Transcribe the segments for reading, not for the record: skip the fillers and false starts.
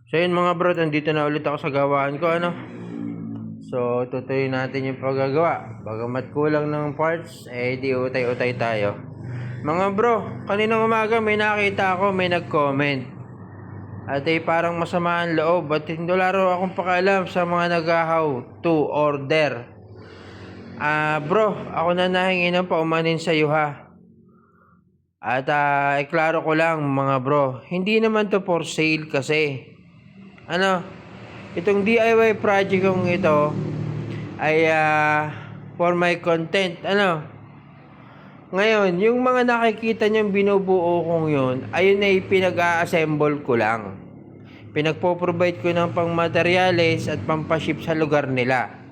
So yun mga bro, nandito na ulit ako sa gawaan ko, ano. So tutuloy natin yung paggagawa. Bagamat kulang ng parts, di utay-utay tayo. Mga bro, kaninang umaga may nakita ako, may nag-comment. At parang masama ang loob at hindi laro akong pakialam sa mga naghahaw to order. Bro, ako na nahingi ng paumanin sa iyo ha. At iklaro ko lang mga bro, hindi naman to for sale kasi. Ano, itong DIY project kong ito ay for my content. Ano, ngayon, yung mga nakikita niyong binubuo kong yun, ayun ay pinag-a-assemble ko lang. Pinagpo-provide ko ng pang materyales at pampaship sa lugar nila.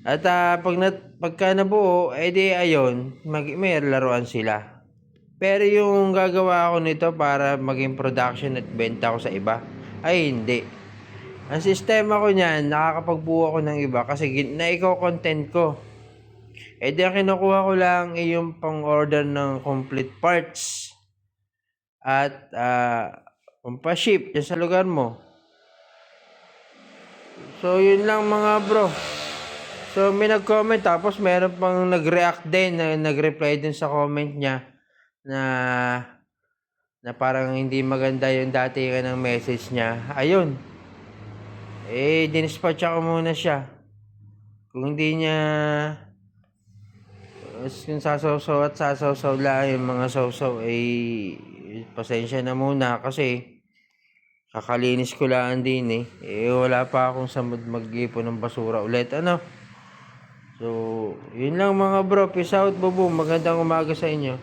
At pagka nabuo, di ayun, may laruan sila. Pero yung gagawa ko nito para maging production at benta ko sa iba, ay hindi. Ang sistema ko niyan, nakakapagbuo ko ng iba kasi na-content ko. Di ang kinukuha ko lang yung pang-order ng complete parts at pampaship dyan sa lugar mo. So yun lang mga bro. So may nag-comment tapos meron pang nag-react din, nag-reply din sa comment niya na parang hindi maganda yung dati ng message niya. Ayun. Dinispatch ako muna siya. Kung hindi niya yung sasawsaw at sasawsaw lang yung mga sawsaw pasensya na muna kasi kakalinis ko lang din wala pa akong samod mag-ipon ng basura ulit, ano. So yun lang mga bro, peace out, boom, magandang umaga sa inyo.